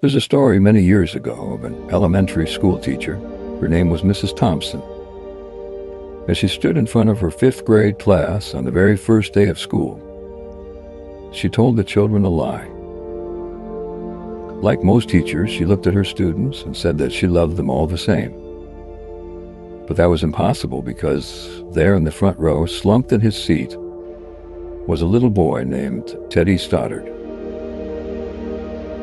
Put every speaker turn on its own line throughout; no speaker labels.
There's a story many years ago of an elementary school teacher. Her name was Mrs. Thompson. As she stood in front of her fifth grade class on the very first day of school, she told the children a lie. Like most teachers, she looked at her students and said that she loved them all the same. But that was impossible because there in the front row, slumped in his seat, was a little boy named Teddy Stoddard.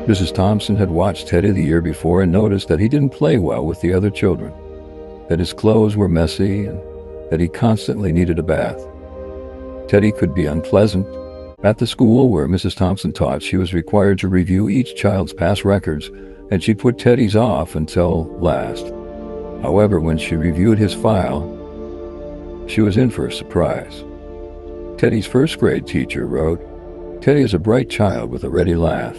Mrs. Thompson had watched Teddy the year before and noticed that he didn't play well with the other children, that his clothes were messy, and that he constantly needed a bath. Teddy could be unpleasant. At the school where Mrs. Thompson taught, she was required to review each child's past records, and she put Teddy's off until last. However, when she reviewed his file, she was in for a surprise. Teddy's first grade teacher wrote, "Teddy is a bright child with a ready laugh.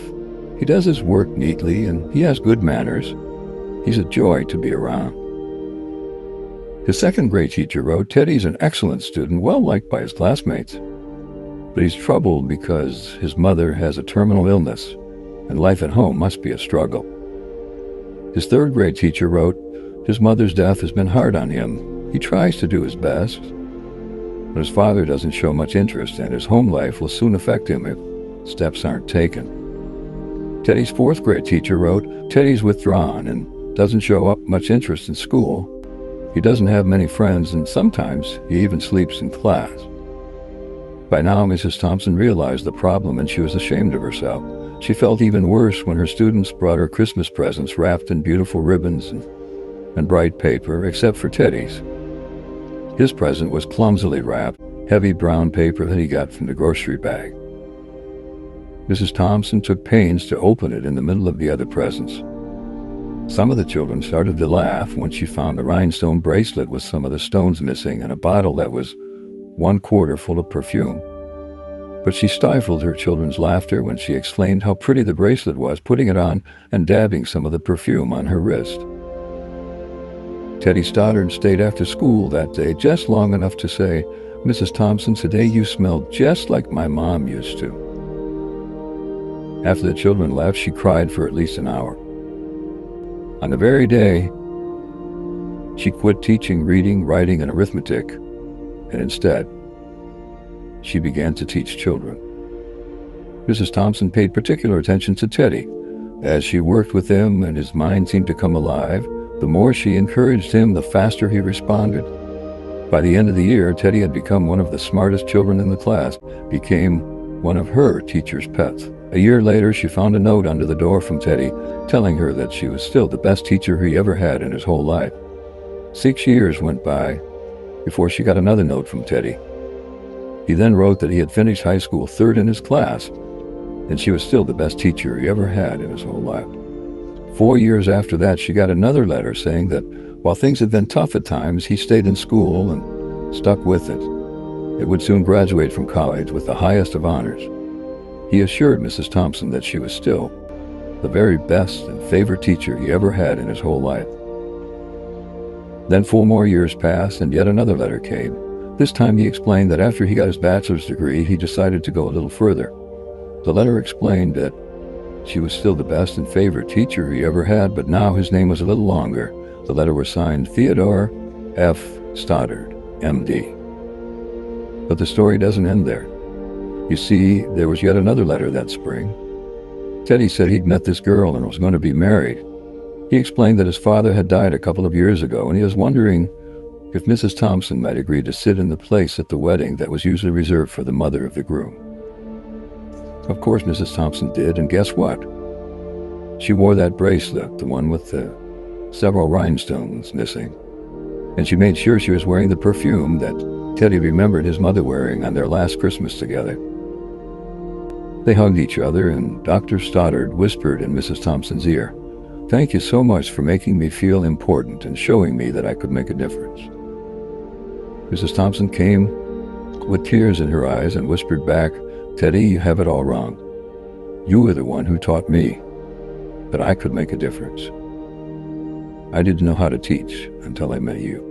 He does his work neatly and he has good manners. He's a joy to be around." His second grade teacher wrote, "Teddy's an excellent student, well liked by his classmates. But he's troubled because his mother has a terminal illness and life at home must be a struggle." His third grade teacher wrote, "His mother's death has been hard on him. He tries to do his best, but his father doesn't show much interest and his home life will soon affect him if steps aren't taken." Teddy's fourth grade teacher wrote, "Teddy's withdrawn and doesn't show up much interest in school. He doesn't have many friends and sometimes he even sleeps in class." By now, Mrs. Thompson realized the problem and she was ashamed of herself. She felt even worse when her students brought her Christmas presents wrapped in beautiful ribbons and bright paper, except for Teddy's. His present was clumsily wrapped, heavy brown paper that he got from the grocery bag. Mrs. Thompson took pains to open it in the middle of the other presents. Some of the children started to laugh when she found a rhinestone bracelet with some of the stones missing and a bottle that was 1/4 full of perfume. But she stifled her children's laughter when she explained how pretty the bracelet was, putting it on and dabbing some of the perfume on her wrist. Teddy Stoddard stayed after school that day just long enough to say, "Mrs. Thompson, today you smell just like my mom used to." After the children left, she cried for at least an hour. On the very day, she quit teaching reading, writing, and arithmetic, and instead, she began to teach children. Mrs. Thompson paid particular attention to Teddy. As she worked with him and his mind seemed to come alive, the more she encouraged him, the faster he responded. By the end of the year, Teddy had become one of the smartest children in the class, became one of her teacher's pets. A year later, she found a note under the door from Teddy, telling her that she was still the best teacher he ever had in his whole life. 6 years went by before she got another note from Teddy. He then wrote that he had finished high school third in his class, and she was still the best teacher he ever had in his whole life. 4 years after that, she got another letter saying that while things had been tough at times, he stayed in school and stuck with it. It would soon graduate from college with the highest of honors. He assured Mrs. Thompson that she was still the very best and favorite teacher he ever had in his whole life. Then 4 more years passed and yet another letter came. This time he explained that after he got his bachelor's degree, he decided to go a little further. The letter explained that she was still the best and favorite teacher he ever had, but now his name was a little longer. The letter was signed Theodore F. Stoddard, M.D. But the story doesn't end there. You see, there was yet another letter that spring. Teddy said he'd met this girl and was going to be married. He explained that his father had died a couple of years ago, and he was wondering if Mrs. Thompson might agree to sit in the place at the wedding that was usually reserved for the mother of the groom. Of course, Mrs. Thompson did, and guess what? She wore that bracelet, the one with the several rhinestones missing, and she made sure she was wearing the perfume that Teddy remembered his mother wearing on their last Christmas together. They hugged each other, and Dr. Stoddard whispered in Mrs. Thompson's ear, "Thank you so much for making me feel important and showing me that I could make a difference." Mrs. Thompson came with tears in her eyes and whispered back, "Teddy, you have it all wrong. You were the one who taught me that I could make a difference. I didn't know how to teach until I met you."